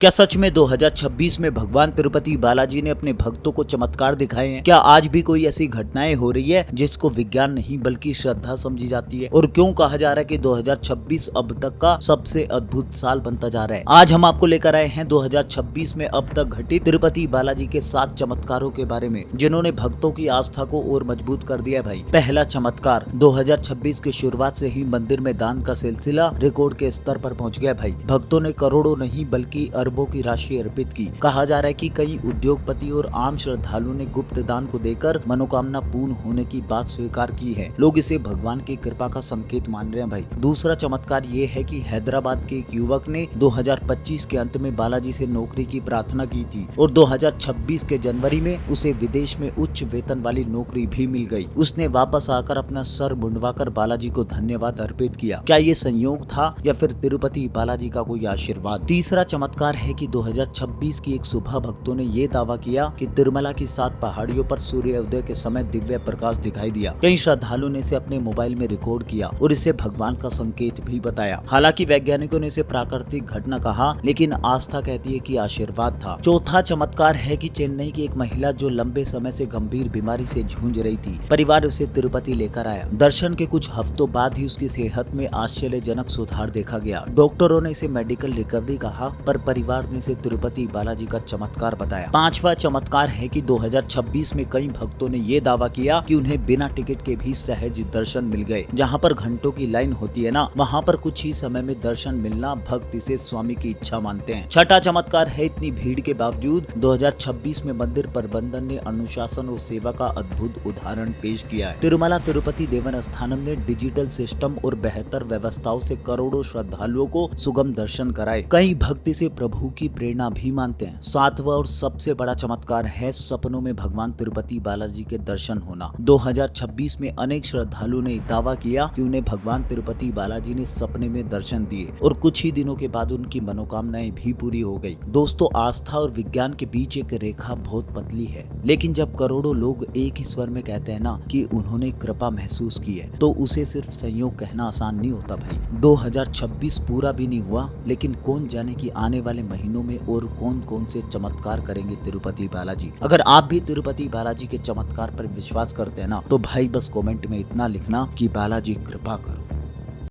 क्या सच में 2026 में भगवान तिरुपति बालाजी ने अपने भक्तों को चमत्कार दिखाए हैं? क्या आज भी कोई ऐसी घटनाएं हो रही है जिसको विज्ञान नहीं बल्कि श्रद्धा समझी जाती है? और क्यों कहा जा रहा है कि 2026 अब तक का सबसे अद्भुत साल बनता जा रहा है? आज हम आपको लेकर आए हैं 2026 में अब तक घटित तिरुपति बालाजी के 7 चमत्कारों के बारे में, जिन्होंने भक्तों की आस्था को और मजबूत कर दिया है भाई। पहला चमत्कार, 2026 की शुरुआत से ही मंदिर में दान का सिलसिला रिकॉर्ड के स्तर पर पहुंच गया भाई। भक्तों ने करोड़ों नहीं बल्कि अरबों की राशि अर्पित की। कहा जा रहा है कि कई उद्योगपति और आम श्रद्धालुओं ने गुप्त दान को देकर मनोकामना पूर्ण होने की बात स्वीकार की है। लोग इसे भगवान की कृपा का संकेत मान रहे हैं भाई। दूसरा चमत्कार ये है कि हैदराबाद के एक युवक ने 2025 के अंत में बालाजी से नौकरी की प्रार्थना की थी और 2026 के जनवरी में उसे विदेश में उच्च वेतन वाली नौकरी भी मिल गई। उसने वापस आकर अपना सर मुंडवाकर बालाजी को धन्यवाद अर्पित किया। क्या ये संयोग था या फिर तिरुपति बालाजी का कोई आशीर्वाद? तीसरा चमत्कार है कि 2026 की एक सुबह भक्तों ने ये दावा किया कि तिरुमला की 7 पहाड़ियों पर सूर्योदय के समय दिव्य प्रकाश दिखाई दिया। कई श्रद्धालुओं ने इसे अपने मोबाइल में रिकॉर्ड किया और इसे भगवान का संकेत भी बताया। हालांकि वैज्ञानिकों ने इसे प्राकृतिक घटना कहा, लेकिन आस्था कहती है कि आशीर्वाद था। चौथा चमत्कार है कि चेन्नई की एक महिला जो लंबे समय से गंभीर बीमारी से जूझ रही थी, परिवार उसे तिरुपति लेकर आया। दर्शन के कुछ हफ्तों बाद ही उसकी सेहत में आश्चर्यजनक सुधार देखा गया। डॉक्टरों ने इसे मेडिकल रिकवरी कहा, पर परिवार ने इसे तिरुपति बालाजी का चमत्कार बताया। पांचवा चमत्कार है कि 2026 में कई भक्तों ने ये दावा किया कि उन्हें बिना टिकट के भी सहज दर्शन मिल गए। जहां पर घंटों की लाइन होती है ना, वहां पर कुछ ही समय में दर्शन मिलना भक्त इसे स्वामी की इच्छा मानते हैं। छठा चमत्कार है, इतनी भीड़ के बावजूद 2026 में मंदिर प्रबंधन ने अनुशासन और सेवा का अद्भुत उदाहरण पेश किया है। तिरुमला तिरुपति देवस्थानम ने डिजिटल सिस्टम और बेहतर व्यवस्थाओं से करोड़ों श्रद्धालुओं को सुगम दर्शन कराए। कई भक्त इसे प्रभु की प्रेरणा भी मानते हैं। सातवां और सबसे बड़ा चमत्कार है सपनों में भगवान तिरुपति बालाजी के दर्शन होना। 2026 में अनेक श्रद्धालुओं ने दावा किया कि उन्हें भगवान तिरुपति बालाजी ने सपने में दर्शन दिए और कुछ ही दिनों के बाद उनकी मनोकामनाएं भी पूरी हो गई। दोस्तों, आस्था और विज्ञान के बीच एक रेखा बहुत पतली है, लेकिन जब करोड़ों लोग एक ही स्वर में कहते हैं ना कि उन्होंने कृपा महसूस की है, तो उसे सिर्फ संयोग कहना आसान नहीं होता भाई। 2026 पूरा भी नहीं हुआ, लेकिन कौन जाने कि आने वाले महीनों में और कौन कौन से चमत्कार करेंगे तिरुपति बालाजी। अगर आप भी तिरुपति बालाजी के चमत्कार पर विश्वास करते हैं ना, तो भाई बस कमेंट में इतना लिखना कि बालाजी कृपा करो।